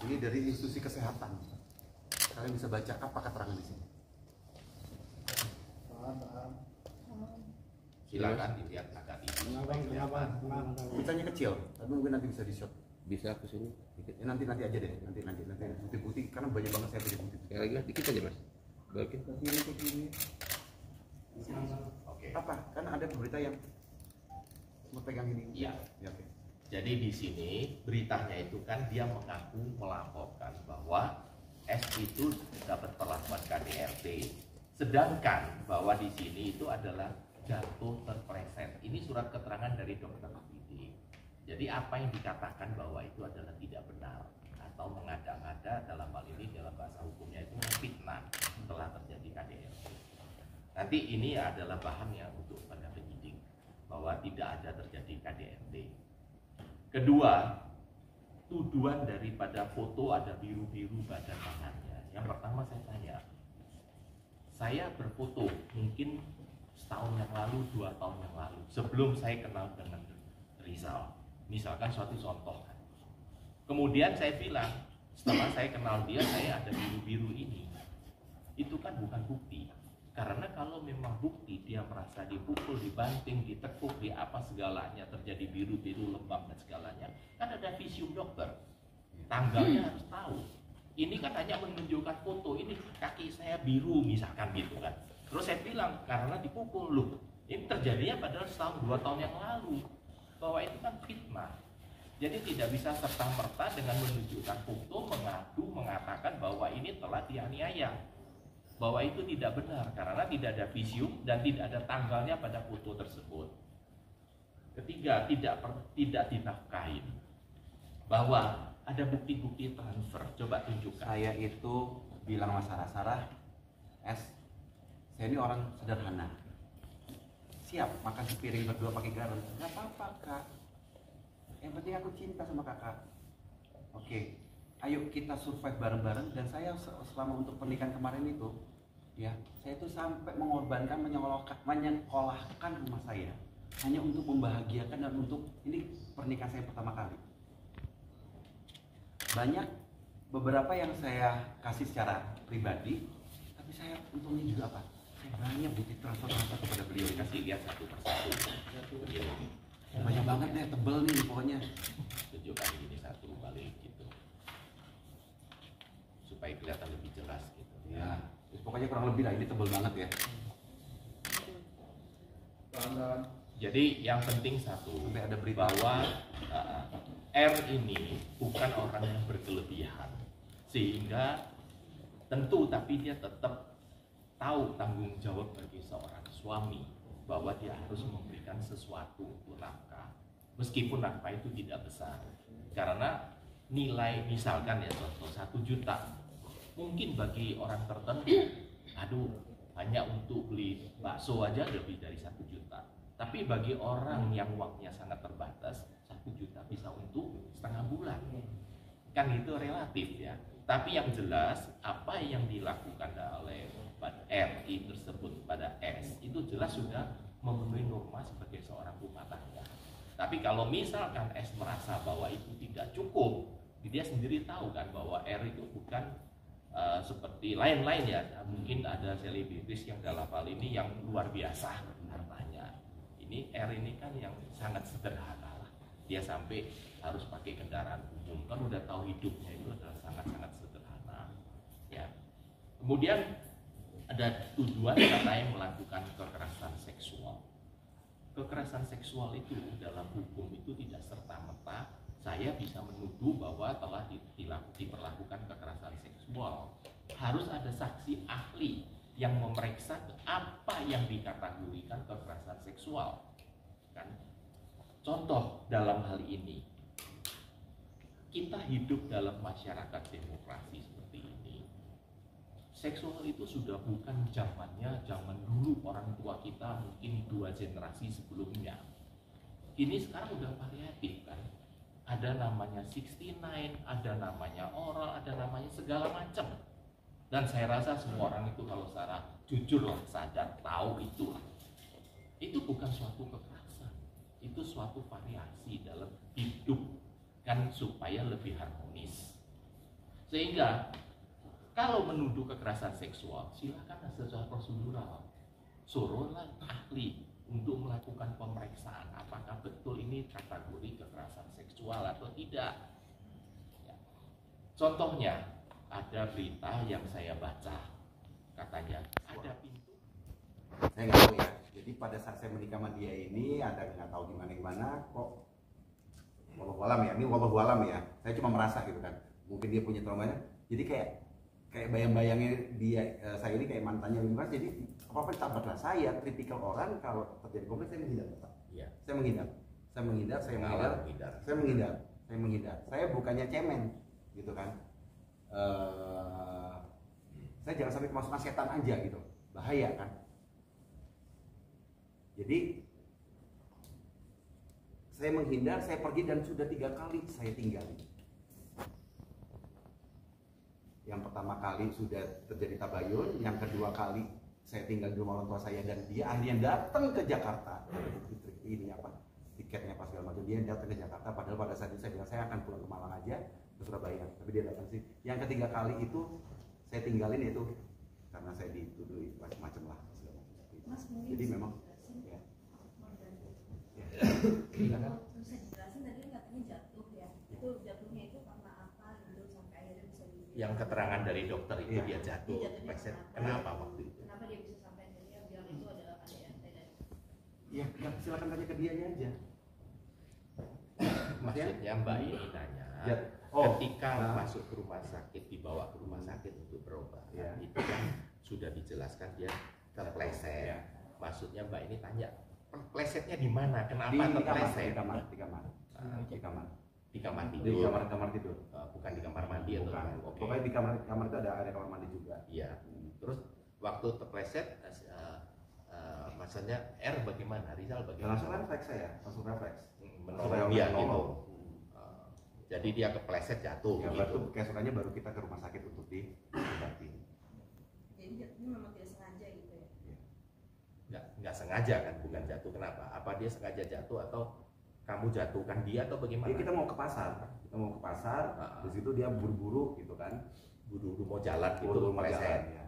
Ini dari institusi kesehatan. Kalian bisa baca apa keterangan di sini. Silakan dilihat kakak ini. Kitanya kecil, tapi mungkin nanti bisa di shot. Bisa ke sini dikit. Ya, nanti aja deh, nanti bukti-bukti karena banyak banget saya punya bukti. Sekali lagi lah, dikit aja mas. Balikin. Ke kiri. Oke. Apa? Karena ada berita yang mau pegang ini. Iya. Ya, oke. Jadi di sini beritanya itu kan dia mengaku melaporkan bahwa S itu dapat perlakuan KDRT. Sedangkan bahwa di sini itu adalah jatuh terpleset. Ini surat keterangan dari dokter pendidik. Jadi apa yang dikatakan bahwa itu adalah tidak benar atau mengada-ngada, dalam hal ini dalam bahasa hukumnya itu fitnah setelah terjadi KDRT. Nanti ini adalah bahan yang untuk pada penyidik bahwa tidak ada terjadi KDRT. Kedua, tuduhan daripada foto ada biru-biru badan tangannya. Yang pertama saya tanya, saya berfoto mungkin setahun yang lalu, 2 tahun yang lalu, sebelum saya kenal dengan Rizal. Misalkan suatu contoh. Kemudian saya bilang, setelah saya kenal dia, saya ada biru-biru ini. Itu kan bukan bukti. Karena kalau memang bukti dia merasa dipukul, dibanting, ditekuk, di apa segalanya, terjadi biru-biru, lembab dan segalanya, kan ada visium dokter. Tanggalnya harus tahu. Ini kan hanya menunjukkan foto, ini kaki saya biru misalkan gitu kan. Terus saya bilang, karena dipukul loh. Ini terjadinya padahal setahun 2 tahun yang lalu. Bahwa itu kan fitnah. Jadi tidak bisa serta-merta dengan menunjukkan foto, mengadu, mengatakan bahwa ini telah dianiaya. Bahwa itu tidak benar karena tidak ada visium dan tidak ada tanggalnya pada foto tersebut. Ketiga, tidak dinafkahin. Bahwa ada bukti-bukti transfer. Coba tunjukkan. Saya itu bilang sama Sarah, saya ini orang sederhana. Siap makan sepiring berdua pakai garam. Nggak apa-apa kak. Yang penting aku cinta sama kakak. Oke, ayo kita survive bareng-bareng. Dan saya selama untuk pernikahan kemarin itu, ya, saya itu sampai mengorbankan, menyekolahkan rumah saya hanya untuk membahagiakan dan untuk ini pernikahan saya pertama kali. Banyak beberapa yang saya kasih secara pribadi, tapi saya untungnya juga apa? Saya banyak bukti transfer kepada beliau. Kasih lihat satu persatu. Banyak banget deh, tebel nih pokoknya. Tunjukkan ini satu balik gitu. Supaya kelihatan lebih jelas gitu. Ya, pokoknya kurang lebih lah, ini tebel banget ya. Jadi yang penting satu, Sampai ada berita bahwa R ini bukan orang yang berkelebihan, sehingga tentu tapi dia tetap tahu tanggung jawab bagi seorang suami bahwa dia harus memberikan sesuatu untuk nafkah, meskipun nafkah itu tidak besar, karena nilai misalkan ya contoh 1 juta mungkin bagi orang tertentu, aduh hanya untuk beli bakso aja lebih dari 1 juta. Tapi bagi orang yang uangnya sangat terbatas, 1 juta bisa untuk setengah bulan. Kan itu relatif ya. Tapi yang jelas apa yang dilakukan oleh RI tersebut pada S itu jelas sudah memenuhi norma sebagai seorang rumah tangga. Tapi kalau misalkan S merasa bahwa itu tidak cukup, dia sendiri tahu kan bahwa R itu bukan seperti lain-lain ya. Mungkin ada selebritis yang dalam hal ini yang luar biasa hartanya. Ini R ini kan yang sangat sederhana lah. Dia sampai harus pakai kendaraan umum, kan udah tahu hidupnya itu adalah sangat-sangat sederhana. Ya. Kemudian ada tuduhan katanya melakukan kekerasan seksual. Kekerasan seksual itu dalam hukum itu tidak serta-merta saya bisa menuduh bahwa telah diperlakukan kekerasan seksual. Harus ada saksi ahli yang memeriksa apa yang dikategorikan kekerasan seksual. Kan? Contoh dalam hal ini, kita hidup dalam masyarakat demokrasi seperti ini. Seksual itu sudah bukan zaman dulu orang tua kita mungkin 2 generasi sebelumnya. Ini sekarang udah variatif kan. Ada namanya 69, ada namanya oral, ada namanya segala macam. Dan saya rasa semua orang itu kalau secara jujur lah, sadar, tahu itulah. Itu bukan suatu kekerasan, itu suatu variasi dalam hidup kan supaya lebih harmonis. Sehingga kalau menuduh kekerasan seksual, silakan secara prosedural. Suruhlah ahli untuk melakukan pemeriksaan apakah betul ini kategori kekerasan seksual atau tidak. Ya. Contohnya, ada berita yang saya baca, katanya ada pintu. Saya nggak tahu ya. Jadi pada saat saya menikah sama dia ini ada nggak tahu gimana kok. Wallahualam ya. Ini wallahualam ya. Saya cuma merasa gitu kan. Mungkin dia punya traumanya. Jadi kayak bayang-bayangnya dia saya ini kayak mantannya Wimas. Jadi apa-apa ditabraklah. Saya tipikal orang kalau terjadi konflik saya menghindar. Ya. Saya menghindar. Saya bukannya cemen gitu kan. Saya jangan sampai kemasukan setan aja gitu. Bahaya kan. Jadi saya menghindar, saya pergi dan sudah 3 kali saya tinggalin. Yang pertama kali sudah terjadi tabayun, yang kedua kali saya tinggal di rumah orang tua saya dan dia akhirnya datang ke Jakarta. Ini apa? Tiketnya pas segala macam, dia datang ke Jakarta. Padahal pada saat itu saya bilang saya akan pulang ke Malang aja ke Surabaya, tapi dia datang sih. Yang ketiga kali itu saya tinggalin itu karena saya dituduh macam-macam lah segala macam. Jadi memang ya. Silakan. Bisa dijelasin tadi katanya jatuh ya. Itu jatuhnya itu karena apa gitu sampai akhirnya bisa Yang keterangan dari dokter itu dia jatuh. Dia jatuhnya Pleset. kenapa? Kenapa waktu itu? Kenapa dia bisa sampai akhirnya bilang itu adalah KDRT dan Ya, silakan tanya ke dianya aja. Maksudnya Mbak ini tanya, Ya. ketika masuk ke rumah sakit, dibawa ke rumah sakit untuk berobat, Ya. itu kan sudah dijelaskan dia terpleset. Ya. Maksudnya Mbak ini tanya, plesetnya di mana? Kenapa Di terpleset? kamar. Di kamar Di tidur. kamar tidur. Bukan di kamar mandi atau Bukan. Oke. Pokoknya di kamar itu ada kamar mandi juga. Iya. Terus waktu terpleset, maksudnya R bagaimana? Rizal bagaimana? Langsung refleks saya, langsung refleks. Menolong dia gitu. Jadi dia kepleset jatuh. Ya, gitu. baru keesokannya baru kita ke rumah sakit untuk diobati. jadi jatuhnya memang tidak sengaja gitu ya. Nggak sengaja kan, bukan jatuh. Kenapa? Apa dia sengaja jatuh atau kamu jatuhkan dia atau bagaimana? Jadi kita mau ke pasar, di situ dia buru-buru gitu kan, buru-buru mau jalan gitu, buru-buru mau kepleset. jalan. Ya.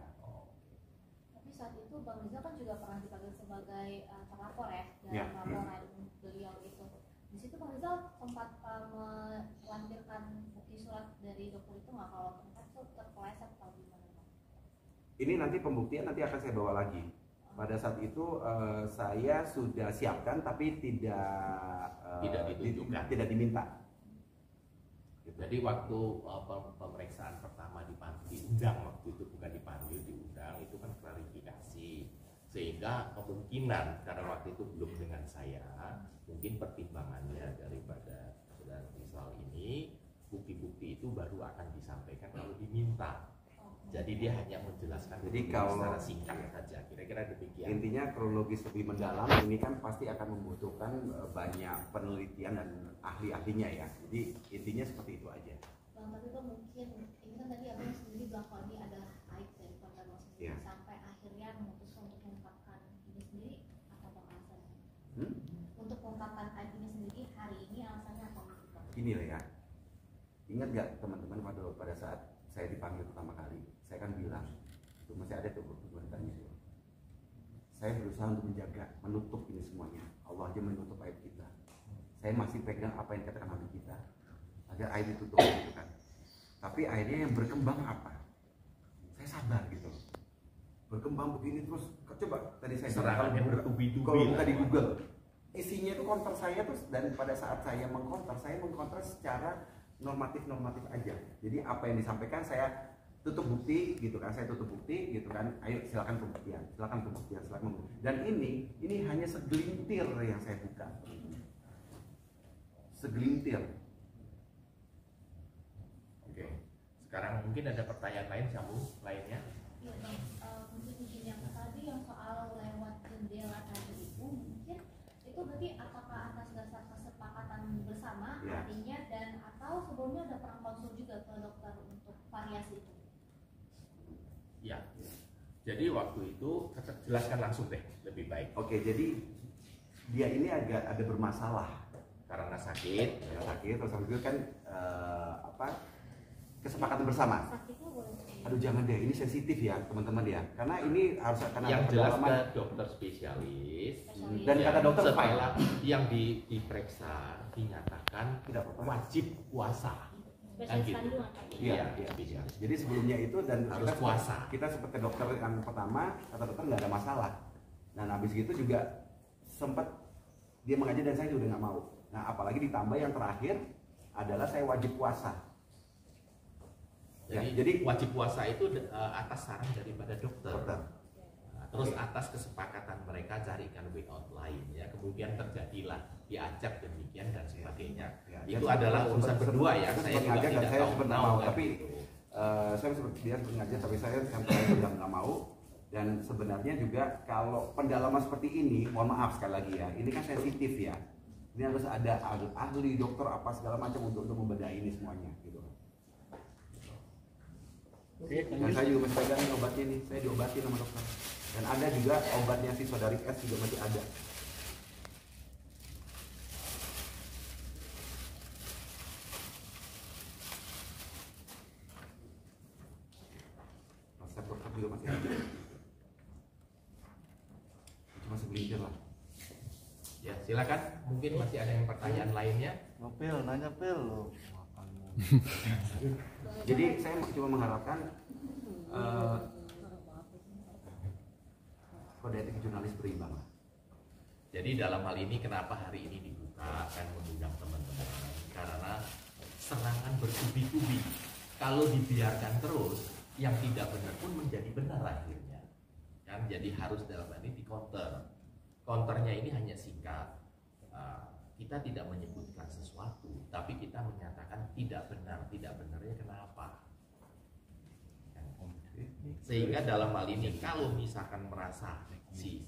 Tapi saat itu Bang Rizal kan juga pernah dipanggil sebagai terlapor ya dalam Ya. laporan beliau itu. Di situ Bang Rizal sempat melampirkan bukti surat dari dokter itu nggak kalau tempat itu terpeleset atau gimana Bang? Ini nanti pembuktian nanti akan saya bawa lagi. Pada saat itu saya sudah siapkan tapi Tidak ditunjukkan. tidak diminta. Jadi waktu pemeriksaan pertama diundang waktu itu, bukan dipanggil, diundang, itu kan klarifikasi. Sehingga kemungkinan karena waktu itu belum dengan saya, mungkin pertimbangannya daripada saudara Rizal ini, bukti-bukti itu baru akan disampaikan kalau diminta. Jadi dia hanya menjelaskan Jadi begini kalau- secara singkat saja, kira-kira demikian. Intinya kronologis lebih mendalam ini kan pasti akan membutuhkan banyak penelitian dan ahli-ahlinya ya. Jadi intinya seperti itu aja. Bang, tapi itu mungkin ini kan tadi abang sendiri bilang kalau ini ada aib dari keluarga Bang sendiri Iya. sampai akhirnya memutuskan untuk mengungkapkan ini sendiri apa Bang alasannya? Hmm? Untuk mengungkapkan aib ini sendiri hari ini alasannya apa Bang? Gini lah ya. Ingat gak teman-teman pada saat saya dipanggil pertama kali, saya kan bilang, itu masih ada tuh beritanya itu. Saya berusaha untuk menjaga, menutup ini semuanya. Allah aja menutup aib kita. Saya masih pegang apa yang dikatakan Nabi kita, agar aib ditutup gitu kan. Tapi akhirnya yang berkembang apa? Saya sabar gitu. Berkembang begini terus, coba tadi saya Serangannya kalau bertubi-tubi kalau buka lah. di Google, isinya itu counter saya terus, dan pada saat saya mengcounter secara normatif aja. Jadi apa yang disampaikan saya tutup bukti gitu kan, ayo silakan pembuktian. Dan ini hanya segelintir yang saya buka, segelintir. Oke. Sekarang mungkin ada pertanyaan lain, sambung lainnya. Iya Bang, mungkin izin yang tadi yang soal lewat jendela tadi itu mungkin itu berarti apakah atas dasar kesepakatan bersama Ya. artinya dan atau sebelumnya ada pernah konsul juga ke dokter untuk variasi itu? Ya. Jadi waktu itu jelaskan langsung deh, lebih baik. Oke, jadi dia ini agak ada bermasalah Karena sakit, ya, sakit terus habis itu kan kesepakatan bersama. Sakitnya boleh. Aduh jangan deh, ini sensitif ya teman-teman ya, karena ini harus karena Yang ada jelas pendalaman. ke dokter spesialis. Dan Ya, kata dokter setelah yang diperiksa dinyatakan Tidak apa-apa. wajib puasa. Spesialis gitu. kandungan kan? Iya, Iya, iya. Jadi sebelumnya itu dan Harus kita, puasa. Kita seperti dokter yang pertama, kata dokter nggak ada masalah. Dan habis gitu juga sempat dia mengaji dan saya juga nggak mau. Nah apalagi ditambah yang terakhir adalah saya wajib puasa. Ya, Jadi wajib puasa itu atas saran daripada dokter. dokter. Nah, terus atas kesepakatan mereka carikan way out lain ya, kemudian terjadilah diajak demikian dan sebagainya. Ya, Itu dan adalah sempat- urusan sempat- berdua ya. sempat Saya juga ngajak dan tidak saya tahu sempat nggak tahu mau, kan tapi gitu. saya seperti dia sengaja, tapi saya yang terakhir bilang nggak mau. Dan sebenarnya juga kalau pendalaman seperti ini, mohon maaf sekali lagi ya, ini kan sensitif ya. Ini harus ada ahli dokter apa segala macam untuk membedahi ini semuanya gitu. Dan saya juga masih pegang nih obatnya nih, saya diobatin sama dokter. Dan ada juga obatnya si saudari S juga masih ada. Resep dokter juga masih ada. Cuma segelintir lah. Ya, silakan. Mungkin masih ada yang pertanyaan lainnya. Ngepil, nanya pil lo. Jadi saya cuma mengharapkan kode etik jurnalis berimbang lah. Jadi dalam hal ini kenapa hari ini dibuka akan mengundang teman-teman karena serangan bertubi-tubi. Kalau dibiarkan terus, yang tidak benar pun menjadi benar akhirnya. Kan jadi harus dalam hal ini di-counter. Counternya ini hanya singkat. Kita tidak menyebutkan sesuatu, tapi kita menyatakan tidak benar. Tidak benarnya kenapa? Sehingga dalam hal ini kalau misalkan merasa si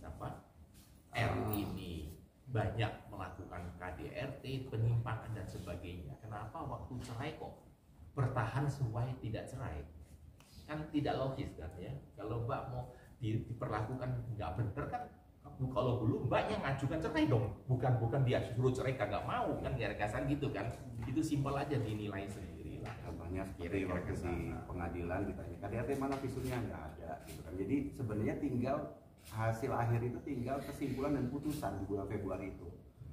R ini banyak melakukan KDRT, penyimpangan dan sebagainya, kenapa waktu cerai kok bertahan sesuai tidak cerai? Kan tidak logis kan ya? Kalau Mbak mau diperlakukan nggak benar kan, kalau dulu Mbaknya ngajukan cerai dong, bukan dia suruh cerai kagak mau kan, ya kasar gitu kan? Itu simpel aja, dinilai sendiri lah. Contohnya seperti Kira-kira waktu ke di sana. pengadilan ditanya KDRT mana visumnya, nggak ada gitu kan. Jadi sebenarnya tinggal hasil akhir itu tinggal kesimpulan dan putusan di bulan Februari itu.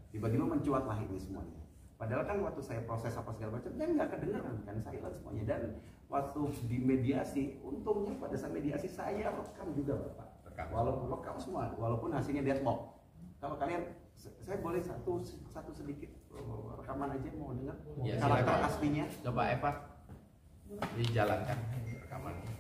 Tiba-tiba mencuatlah ini semuanya. Padahal kan waktu saya proses apa segala macam, dan nggak kedengeran kan, silent semuanya. Dan waktu di mediasi, untungnya pada saat mediasi saya rekam juga Bapak. Walaupun rekam semua, walaupun hasilnya deadlock. Kalau kalian, saya boleh satu sedikit rekaman aja mau dengar Ya, karakter silakan. aslinya. Coba Eva dijalankan rekamannya.